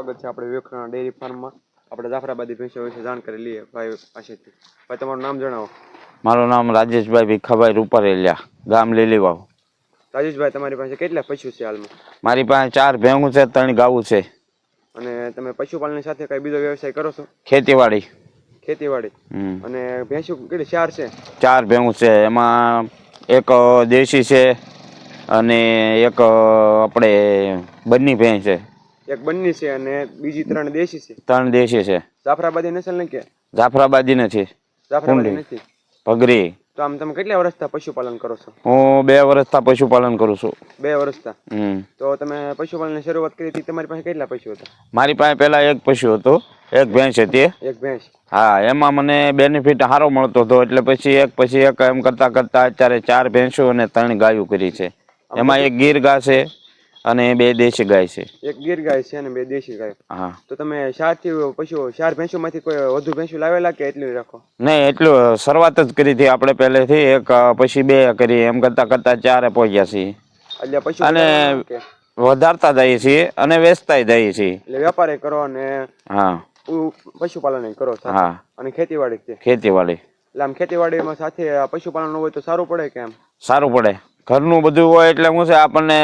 સ્વાગત છે આપણે વેખણા ડેરી ફાર્મમાં. આપણે જાફરાબાદી ભેંસો વિશે જાણકારી લઈએ ભાઈ પાસેથી. ભાઈ તમારું નામ જણાવો. મારું નામ રાજેશભાઈ ભીખાભાઈ રૂપારેલિયા, ગામ લીલીવાવ. રાજેશભાઈ, તમારી પાસે કેટલા પશુ છે હાલમાં? મારી પાસે 4 ભેંસું છે, 3 ગાવું છે. અને તમે પશુપાલનની સાથે કઈ બીજો વ્યવસાય કરો છો? ખેતીવાડી. ખેતીવાડી. અને ભેંસું કેટલી? 4 છે. 4 ભેંસું છે, એમાં એક દેશી છે અને એક આપણે બંની ભેંસ છે. એક બંની છે અને બીજી 3 દેશી છે. 3 દેશી છે. જાફરાબાદી નસલ ને કે? જાફરાબાદી નથી. જાફરાબાદી નથી. પગરી. તો આમ તમે કેટલા વર્ષથી પશુપાલન કરો છો? હું 2 વર્ષથી પશુપાલન કરું છું. 2 વર્ષથી. તો તમે પશુપાલનની શરૂઆત કરી હતી, તમારી પાસે કેટલા પશુ હતા? મારી પાસે પહેલા એક પશુ હતો, એક ભેંસ હતી. એક ભેંસ? હા. એમાં મને બેનિફિટ સારો મળતો હતો, એટલે પછી એક એમ કરતા કરતા અત્યારે 4 ભેંસો અને 3 ગાયો કરી છે. એમાં એક ગીર ગાય છે અને 2 દેશી ગાય છે. એક ગીર ગાય છે અને 2 દેશી ગાય. હા. તો તમે 4 ભેંસોમાંથી કોઈ વધુ ભેંસો લાવેલા કે એટલી રાખો? નહીં, એટલું શરૂઆત જ કરી હતી આપણે પહેલેથી, એક પછી 2 કરી, એમ કરતા કરતા 4 પહોંચ્યા છીએ. એટલે પશુ અને વધારતા જઈએ છીએ અને વેચતા જઈએ છીએ. એટલે વેપારી કરો અને હા પશુપાલન કરો. હા. અને ખેતીવાડી છે? ખેતીવાડી. એટલે આમ ખેતીવાડીમાં સાથે પશુપાલન હોય તો સારું પડે કે? આમ સારું પડે. ઘરનું બધું હોય એટલે શું છે, આપણને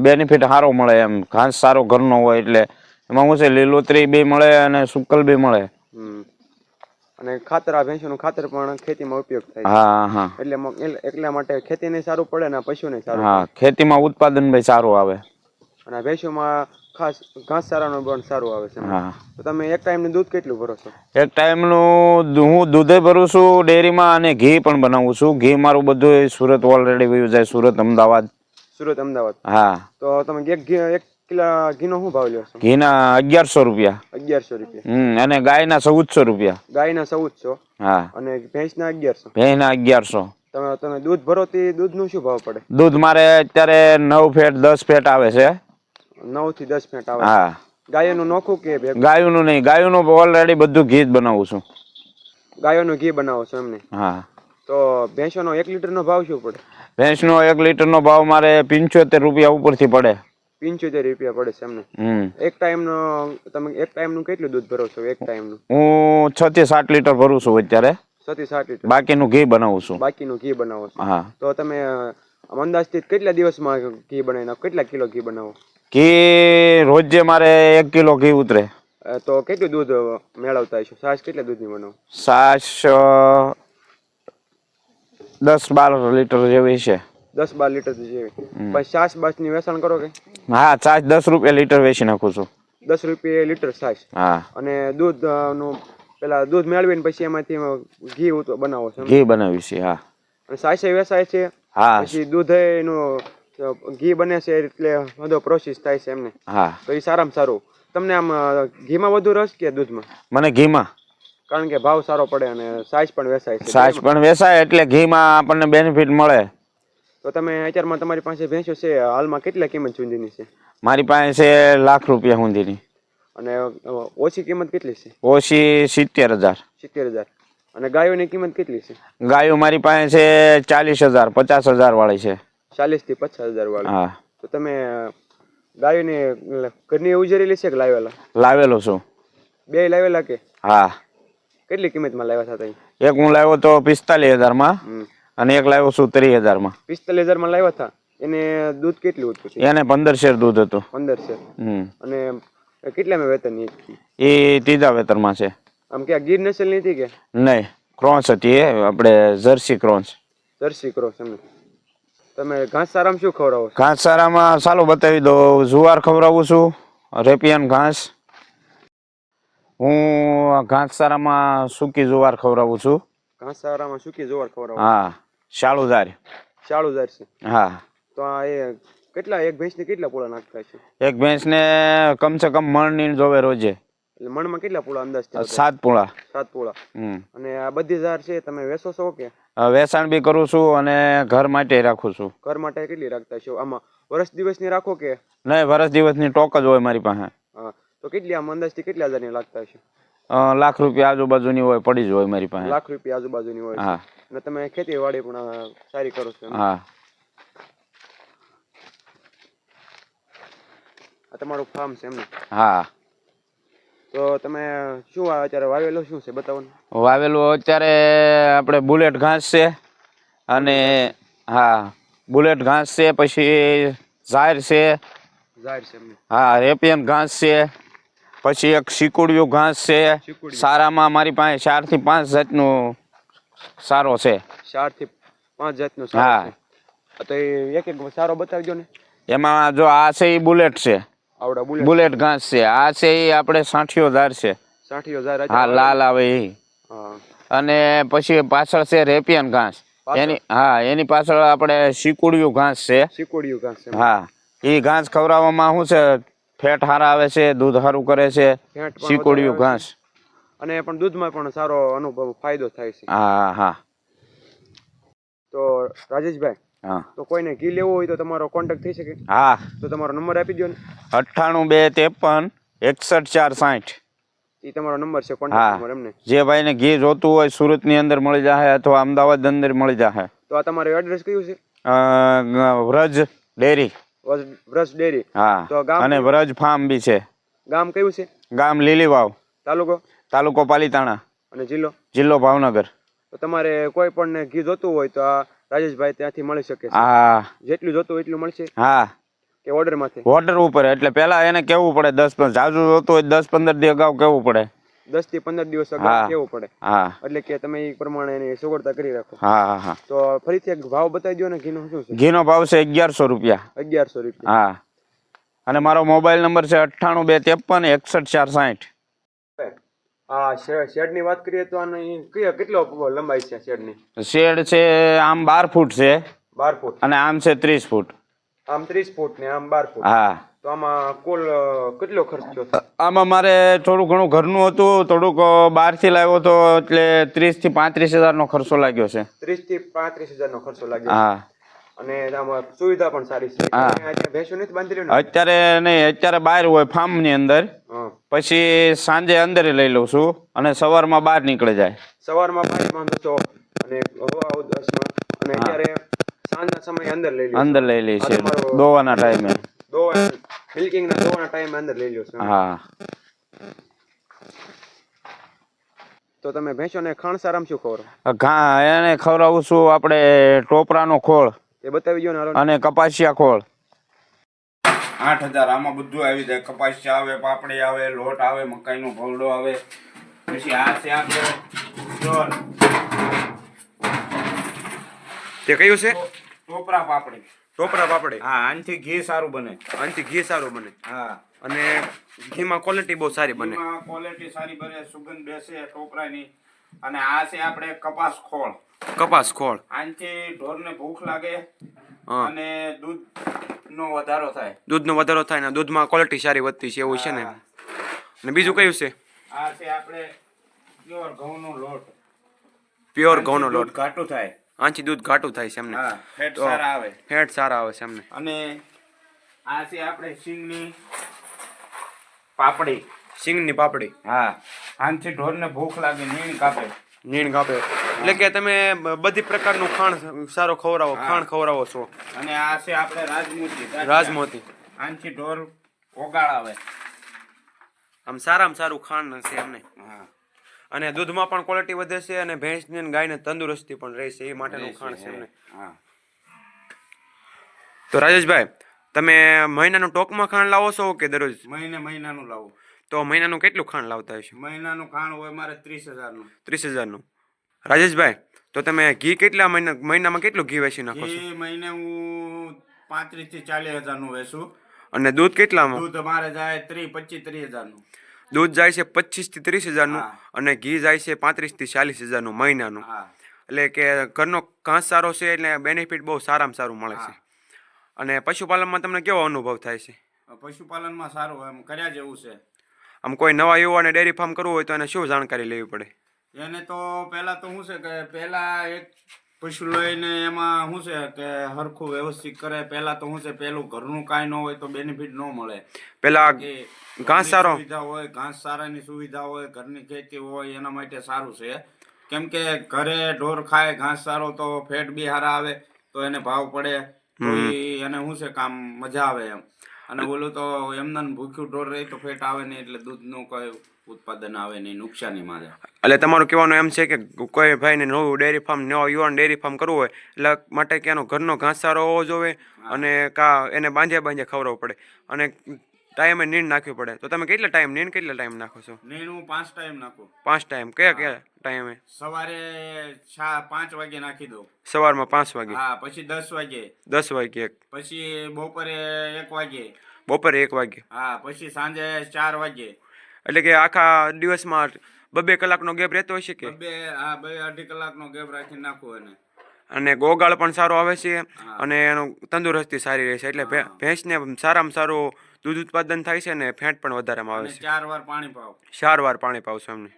બેનિફિટ સારો મળે. એમ ઘાસ સારો ઘરનો હોય એટલે એમાં શું છે, લીલોતરી બી મળે અને સુકલ બી મળે. અને ખાતર, આ ભેંસોનું ખાતર પણ ખેતીમાં ઉપયોગ થાય. હા હા. એટલા માટે ખેતીને સારું પડે ને પશુને સારું. હા, ખેતીમાં ઉત્પાદન ભાઈ સારું આવે. અને ભેંસોમાં ખાસ ઘાસચારાનું પણ સારું આવે છે. હા. તો તમે એક ટાઈમનું દૂધ કેટલું ભરો છો? એક ટાઈમનું હું દૂધે ભરું છું ડેરીમાં, અને ઘી પણ બનાવું છું. ઘી મારું બધું સુરત ઓલરેડી વયું જાય, સુરત, અમદાવાદ. સુરત, અમદાવાદ. હા. તો તમે એક કિલો ઘીનો શું ભાવ લ્યો છો? ઘીના 1100 રૂપિયા. 1100 રૂપિયા. અને ગાયના 1400 રૂપિયા. ગાયના 1400. હા. અને ભેંસના 1100. ભેંસના 1100. તમે દૂધ ભરો તે દૂધનું શું ભાવ પડે? દૂધ મારે અત્યારે 9 ફેટ 10 ફેટ આવે છે. 9 થી 10 ફેટ આવે. હા. ગાયોનું નોખું કે ભેગું? ગાયોનું નહીં, ગાયોનું ઓલરેડી બધું ઘી જ બનાવું છું. ગાયોનું ઘી બનાવો છો એમને? હા. તો ભેંસોનો 1 લીટરનો ભાવ શું પડે? ભેંસનો 1 લીટરનો ભાવ મારે 75 રૂપિયા ઉપરથી પડે. 75 રૂપિયા પડે છે એમને? એક ટાઈમનો તમે એક ટાઈમનું કેટલું દૂધ ભરો છો? એક ટાઈમનું હું 6 થી 7 લીટર ભરું છું અત્યારે. 6 થી 7 લીટર. બાકીનું ઘી બનાવું છું. બાકીનું ઘી બનાવો છો? હા. તો તમે અંદાજથી કેટલા દિવસમાં ઘી બનાવી નાખો? કેટલા કિલો ઘી બનાવો? ઘી રોજે મારે 1 કિલો ઘી ઉતરે. તો કેટલું દૂધ મેળવતા હશો? છાશ કેટલા દૂધની બનાવો? છાશ 10-12 લીટર જેવી છે. 10-12 લીટર જેવી. પછી છાશ બાસની વેચાણ કરો કે? હા, છાશ 10 રૂપિયા લીટર વેચી નાખું છું. 10 રૂપિયા લીટર છાશ? હા. અને દૂધનું પેલા દૂધ મેળવીને પછી એમાંથી ઘી બનાવો છો? ઘી બનાવી છે. હા. અને છાશ વેચાય છે? હા. પછી દૂધ એનું ઘી બને છે એટલે બધો પ્રોસેસ થાય છે એમને? હા. તો એ સારામાં સારું. તમને આમ ઘીમાં વધુ રસ કે દૂધમાં? મને ઘીમાં. કારણ કે ભાવ સારો પડે અને છાશ પણ વેચાય છે. છાશ પણ વેચાય એટલે ઘીમાં આપણને બેનિફિટ મળે. તો તમે અત્યારમાં તમારી પાસે ભેંસો છે, હાલમાં કેટલા કિંમત સુધીની છે? મારી પાસે છે 1 લાખ રૂપિયા સુધીની. અને ઓછી કિંમત કેટલી છે? ઓછી 70,000. 70,000. અને ગાયોની કિંમત કેટલી છે? ગાયો મારી પાસે છે 40,000, 50,000 વાળી છે. 40 થી 50,000 વાળી. હા. તો તમે ગાયોની ઘરની ઉજરેલી છે કે લાવેલા? લાવેલો છું. 2 લાવેલા કે? હા. કેટલી કિંમતમાં લાવ્યા હતા? એક હું લાવ્યો તો 45,000 માં અને એક લાવ્યો છું 30,000 માં. 45,000 માં લાવ્યા હતા. એને દૂધ કેટલું હતું? એને 15 શેર દૂધ હતું. 15 શેર. અને કેટલામાં વેતનની? એ 3જા વેતનમાં છે. આમ કે ગીર નસલની હતી કે? નહીં, ક્રોસ હતી. આપણે જર્સી ક્રોસ. જર્સી ક્રોસ એમ. તમે ઘાસચારામાં શું ખવડાવો છો? ઘાસચારામાં ચાલો બતાવી દો. જુવાર ખવડાવું છું, રેપિયન ઘાસ. હું ઘાસચારામાં સૂકી જુવાર ખવડાવું છું. ઘાસચારામાં સૂકી જુવાર ખવડાવો? હા. શાળુજાર. શાળુજાર છે? હા. તો આ એક ભેંસને કેટલા પૂળા નાખતા છે? એક ભેંસને કમસે કમ મણની જોવે રોજે. એટલે મણમાં કેટલા પૂળા અંદાજ? 7 પૂળા. 7 પૂળા. અને આ બધી ઝાર છે તમે વેચો છો કે? વેચાણ બી કરું છું અને ઘર માટે રાખું છું. ઘર માટે કેટલી રાખતા છો? આમાં વર્ષ દિવસની રાખો કે? નહીં, વર્ષ દિવસની ટોક જ હોય મારી પાસે. હા. તો કેટલી આમ અંદાજથી કેટલા હજારની લાગતા હશે? ₹1 લાખ આજુબાજુની હોય, પડી જ હોય મારી પાસે. ₹1 લાખ આજુબાજુની હોય. હા. અને તમે ખેતીવાડી પણ સારી કરો છો? હા. આ તમારું ફાર્મ છે એમ ને? હા. તો તમે શું અત્યારે વાવેલું શું છે બતાવો ને. વાવેલું અત્યારે આપણે બુલેટ ઘાસ છે અને હા બુલેટ ઘાસ છે, પછી ઝાયર છે, ઝાડ છે એમને. હા રેપિયન ઘાસ છે, પછી એક શીકુડિયું ઘાસ છે. શીકુડી સારામાં મારી પાસે 4 થી 5 જાતનું સારો છે. 4 થી 5 જાતનો સારો હા છે. તો એક એક સારો બતાવજો ને. એમાં જો આ છે એ બુલેટ છે, આવડા બુલેટ ઘાસ છે. આ છે એ આપણે સાઠીઓ ધાર છે. 60,000 હા લાલ આવે એ. હા અને પછી પાછળ છે રેપિયન ઘાસ. એની પાછળ આપણે શીકુડિયું ઘાસ છે. શીકોડિયું ઘાસ છે. હા એ ઘાસ ખવડાવવામાં શું છે, ફેટ સારા આવે છે, દૂધ સારું કરે છે. ફેટ પણ વધારે શીકુડિયું આવે છે ઘાસ અને પણ દૂધમાં પણ સારો અનુભવ ફાયદો થાય છે. હા હા. તો રાજેશભાઈ, હા તો કોઈને ઘી લેવું હોય તો તમારો કોન્ટેક્ટ થઈ શકે? હા. તો તમારો નંબર આપી દો ને. 98 253 61 460. એ તમારો નંબર છે, કોન્ટેક્ટ નંબર એમને. જે ભાઈને ઘી જોતું હોય સુરતની અંદર મળી જશે અથવા અમદાવાદ અંદર મળી જશે. તો આ તમારું એડ્રેસ કયું છે? વ્રજ ડેરી. વ્રજ ડેરી. હા તો ગામ અને વ્રજ ફાર્મ બી છે. ગામ કયું છે? ગામ લીલીવાવ, તાલુકો પાલીતાણા, અને જિલ્લો? જિલ્લો ભાવનગર. તો તમારે કોઈ પણ ઘી જોતું હોય તો આ રાજેશભાઈ ત્યાંથી મળી શકે છે. હા જેટલું જોતું હોય એટલું મળશે હા. કે ઓર્ડરમાંથી? ઓર્ડર ઉપર, એટલે પેલા એને કેવું પડે 10 જાજુ જોતું હોય 10-15 દી અગાઉ કેવું પડે. 10 થી 15 દિવસ અગાઉ કેવું પડે. હા એટલે કે તમે એ પ્રમાણે એની સગવડતા કરી રાખો. હા હા. તો ફરીથી એક ભાવ બતાવી દો ને ઘીનો શું છે? ઘીનો ભાવ છે 1100 રૂપિયા. 1100 રૂપિયા. હા. અને મારો મોબાઈલ નંબર છે 98 253 61 460. હા શેડની વાત કરીએ તો આની કેટલો લંબાઈ છે શેડની? શેડ છે આમ 12 ફૂટ છે. 12 ફૂટ. અને આમ છે 30 ફૂટ. આમ 30 ફૂટ ને આમ 12 ફૂટ. હા. તો આમાં કુલ કેટલો ખર્ચ થયો? આમાં મારે થોડું ઘણું ઘરનું હતું, થોડુંક બહારથી લાવ્યો હતો, એટલે 30 થી 35 હજારનો ખર્ચો લાગ્યો છે. 30 થી 35 હજારનો ખર્ચો લાગ્યો છે. હા. અને આમાં સુવિધા પણ સારી છે. હા. ભેંસો નથી બાંધી રહ્યો ને? અત્યારે નહીં, અત્યારે બહાર હોય ફાર્મની અંદર. પછી સાંજે અંદર લઈ લઉં છું અને સવારમાં બહાર નીકળી જાય. સવારમાં 5 માં તો અને હવા 10 માં અને અત્યારે સાંજના સમયે અંદર લઈ લ્યો. અંદર લઈ લઈ છે દોવાના ટાઈમે. મિલ્કિંગના દોવાના ટાઈમે અંદર લઈ લ્યો છો. હા. તો તમે ભેંસોને ખાણ સારામાં શું ખવડાવો? એને ખવડાવું છું આપણે ટોપરાનો ખોળ. એ બતાવી દો ને. અને કપાસિયા ખોળ. 8000 આમાં બધું આવી જાય. કપાસિયા આવે, પાપડી આવે, લોટ આવે, મકાઈનો ભોળડો આવે. પછી આ છે આપણે તે કયું છે? ટોપરા પાપડી. ટોપરા પાપડી. હા, આનાથી ઘી સારું બને. આનાથી ઘી સારું બને. હા. અને ઘીમાં ક્વોલિટી બહુ સારી બને. ઘીમાં ક્વોલિટી સારી બને, સુગંધ બેસે ટોપરાની. અને આ છે આપણે કપાસ ખોળ. કપાસ ખોળ. આનાથી ઢોરને ભૂખ લાગે અને દૂધનો વધારો થાય. દૂધનો વધારો થાય ને દૂધમાં ક્વોલિટી સારી વધતી છે એવું છે ને. અને બીજું કયું છે? આ છે આપણે પ્યોર ઘઉંનો લોટ. પ્યોર ઘઉંનો લોટ. ઘાટું થાય. આનાથી દૂધ ઘાટું થાય છે એમને. હા, ફેટ સારા આવે. ફેટ સારા આવે છે એમને. અને આ છે આપણે સિંગની પાપડી. સિંગની પાપડી. હા, આનાથી ઢોરને ભૂખ લાગે, નીણ કાપે. નીણ કાપે. એટલે કે તમે બધી પ્રકારનું ખાણ સારો ખવડાવો, ખાણ ખવડાવો છો. અને આ છે આપણે રાજમોતી. રાજમોતી. આનાથી ઢોર ઓગાળ આવે. આમ સારામાં સારું ખાણ છે એમને. હા. અને દૂધમાં પણ ક્વોલિટી વધે છે અને ભેંસની અને ગાયને તંદુરસ્તી પણ રહે છે એ માટેનું ખાણ છે એમને. હા. તો રાજેશભાઈ, તમે મહિનાનું ટોકમાં ખાણ લાવો છો કે દરરોજ? મહિનાનું લાવું. તો મહિનાનું કેટલું ખાણ લાવતા હશો? મહિનાનું ખાણ હોય મારે 30,000નું. 30,000નું. રાજેશભાઈ, તો તમે ઘી કેટલા મહિનામાં કેટલું ઘી વેચી નાખો છો? ઘી મહિને હું 35,000 થી 40,000નું વેચું. અને દૂધ કેટલામાં? દૂધ અમારે જાય 25-30,000નું. દૂધ જાય છે 25,000 થી 30,000નું અને ઘી જાય છે 35,000 થી 40,000નું મહિનાનું. એટલે કે ઘરનો ઘાસ સારો છે એટલે બેનિફિટ બહુ સારામાં સારું મળે છે. અને પશુપાલનમાં તમને કેવો અનુભવ થાય છે? પશુપાલનમાં સારું એમ કર્યા જેવું છે. આમ કોઈ નવા યુવાને ડેરી ફાર્મ કરવું હોય તો એને શું જાણકારી લેવી પડે? એને તો પહેલા તો શું છે કે પહેલા એક પશુ લઈને એમાં શું છે કે હરખું વ્યવસ્થિત કરે. પહેલા તો શું છે પેલું ઘરનું કાંઈ ન હોય તો બેનિફિટ ન મળે. પેલા ઘાસ સારો સુવિધા હોય, ઘાસ સારાની સુવિધા હોય, ઘરની ખેતી હોય એના માટે સારું છે. કેમ કે ઘરે ઢોર ખાય ઘાસ સારો તો ફેટ બી સારા આવે તો એને ભાવ પડે તો એને શું છે કામ મજા આવે એમ. અને ઓલું તો એમને ભૂખ્યું ઢોર રહે તો ફેટ આવે નહીં એટલે દૂધનું કોઈ ઉત્પાદન આવે નહીં, નુકસાનીમાં જાય. એટલે તમારું કહેવાનું એમ છે કે કોઈ ભાઈને નવું ડેરી ફાર્મ નવો યુવાન ડેરી ફાર્મ કરવું હોય એટલે માટે કે એનો ઘરનો ઘાસચારો હોવો જોઈએ અને એને બાંધે ખવડાવવું પડે અને ટાઈમે નીંદ નાખવી પડે. તો તમે કેટલા ટાઈમ નાખો છો? નીણ હું 5 ટાઈમ નાખું. 5 ટાઈમ? કયા ટાઈમે? સવારે 5 વાગે નાખી દઉં. સવારમાં 5 વાગે? હા, પછી 10 વાગે. 10 વાગે? પછી બપોરે 1 વાગે. બપોરે 1 વાગે? હા, પછી સાંજે 4 વાગે. એટલે કે આખા દિવસમાં 2-2 કલાકનો ગેપ રહેતો હોય છે કે? 2-2.5 કલાકનો ગેપ રાખીને નાખું એને. અને ગોગાળ પણ સારો આવે છે અને એનું તંદુરસ્તી સારી રહે છે એટલે ભેંસને સારામાં સારું દૂધ ઉત્પાદન થાય છે અને ફેટ પણ વધારેમાં આવે છે. 4 વાર પાણી પાવ. 4 વાર પાણી પાવશો એમને?